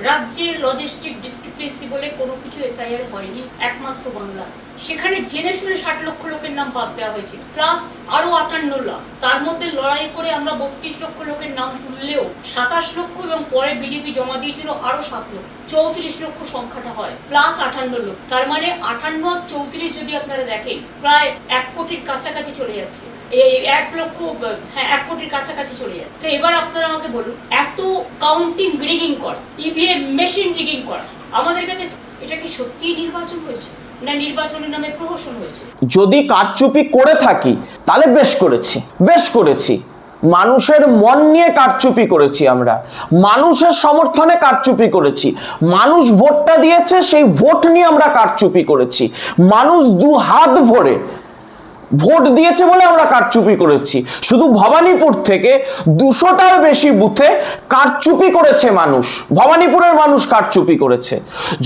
রাজ্যের logistic discrepancy বলে কোনো কিছু এসআইআর হয়নি, একমাত্র বাংলা। সেখানে জেনে শুনে 60 লক্ষ লোকের নাম বাদ দেওয়া হয়েছে, প্লাস আরো 58 লাখ। তার মধ্যে লড়াই করে আমরা 32 লক্ষ লোকের নাম তুললেও 27 লক্ষ, এবং পরে বিজেপি জমা দিয়েছিল আরো 7 লক্ষ, 34 লক্ষ সংখ্যাটা হয়, প্লাস 58 লোক। তার মানে 58 আর 34 যদি আপনারা দেখেন, প্রায় 1 কোটির কাছাকাছি চলে যাচ্ছে। এই 1 লক্ষ, হ্যাঁ 1 কোটির কাছাকাছি চলে যাচ্ছে। তো এবার আপনারা আমাকে বলুন, এত কাউন্টিং রিগিং করা, ইভিএম মেশিন রিগিং করা, আমাদের কাছে এটা কি সত্যিই নির্বাচন হয়েছে, না নির্বাচনের নামে প্রহসন হয়েছে? যদি কারচুপি করে থাকি তাহলে বেশ করেছি। মানুষের মন নিয়ে কারচুপি করেছি, আমরা মানুষের সমর্থনে কারচুপি করেছি। মানুষ ভোটটা দিয়েছে, সেই ভোট নিয়ে আমরা কারচুপি করেছি। মানুষ 2 হাত ভরে ভোট দিয়েছে বলে আমরা কারচুপি করেছি। শুধু ভবানীপুর থেকে 200টার বেশি বুথে কারচুপি করেছে মানুষ, ভবানীপুরের মানুষ কারচুপি করেছে।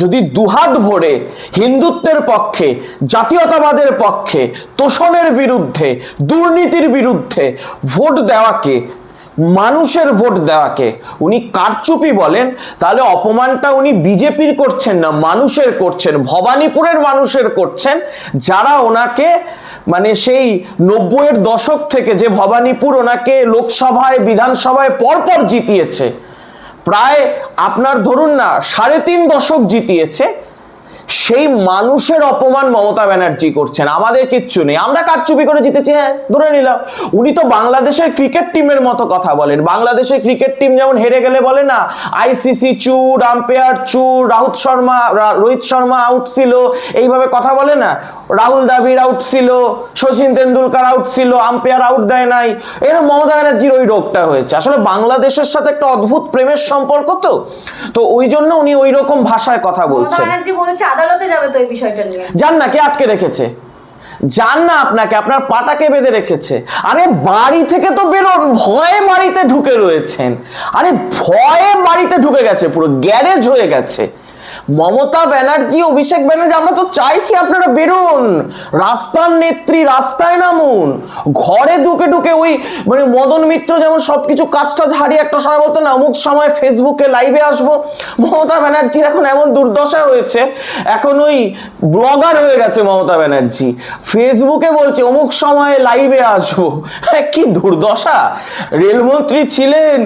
যদি 2 হাত ভরে হিন্দুত্বের পক্ষে, জাতীয়তাবাদের পক্ষে, তোষণের বিরুদ্ধে, দুর্নীতির বিরুদ্ধে ভোট দেওয়াকে, মানুষের ভোট দেওয়াকে উনি কারচুপি বলেন, তাহলে অপমানটা উনি বিজেপির করছেন না, মানুষের করছেন, ভবানীপুরের মানুষের করছেন, যারা ওনাকে মানে সেই 90-এর দশক থেকে যে ভবানীপুর ওনাকে লোকসভায় বিধানসভায় পরপর জিতিয়েছে, প্রায় আপনার ধরুন না 3.5 দশক জিতিয়েছে, সেই মানুষের অপমান মমতা ব্যানার্জি করছেন। আমাদের কিচ্ছু নেই, আমরা কারচুপি করে জিতেছি, হ্যাঁ ধরে নিলাম। উনি তো বাংলাদেশের ক্রিকেট টিমের মতো কথা বলেন। বাংলাদেশের ক্রিকেট টিম যেমন হেরে গেলে বলে না, আইসিসি চুর, আম্পায়ার চুর, রোহিত শর্মা আউট ছিল, এইভাবে কথা বলে না। রাহুল দ্রাবিড় আউট ছিল, সচিন তেন্ডুলকার আউট ছিল, আম্পায়ার আউট দেয় নাই, এরকম মমতা ব্যানার্জির ওই রোগটা হয়েছে। আসলে বাংলাদেশের সাথে একটা অদ্ভুত প্রেমের সম্পর্ক, তো ওই জন্য উনি ওই রকম ভাষায় কথা বলছেন। আদালতে যাবে তো এই বিষয়টা নিয়ে। যান না, কে আটকে রেখেছে? যান না, আপনার পাটাকে বেঁধে রেখেছে। আরে বাড়ি থেকে তো বেরোন, ভয়ে বাড়িতে ঢুকে রয়েছেন। আরে ভয়ে বাড়িতে ঢুকে গেছে, পুরো গ্যারেজ হয়ে গেছে। মমতা ব্যানার্জি, অভিষেক ব্যানার্জি, আমরা তো চাইছি আপনারা বেরোন, রাস্তার নেত্রী, রাস্তায় নামুন। ঘরে ঢুকে ঢুকে ওই মানে মদন মিত্র যেমন সবকিছু কাজটা হারিয়ে একটা সময় বলতো না, অমুক সময় ফেসবুকে লাইভে আসবো, মমতা ব্যানার্জির এখন এমন দুর্দশা হয়েছে, এখন ওই ব্লগার হয়ে গেছে মমতা ব্যানার্জি। ফেসবুকে বলছে অমুক সময় লাইভে আসবো, কি দুর্দশা। রেলমন্ত্রী ছিলেন,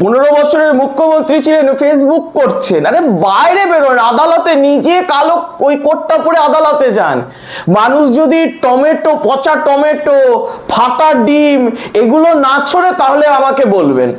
15 বছরের মুখ্যমন্ত্রী ছিলেন, ফেসবুক করছেন। আরে বাইরে বেরোন, আদালতে নিজে কালো ওই কোটটা পরে আদালতে যান। মানুষ যদি টমেটো, পচা টমেটো, ফাটা ডিম এগুলো না ছড়ে তাহলে আমাকে বলবেন।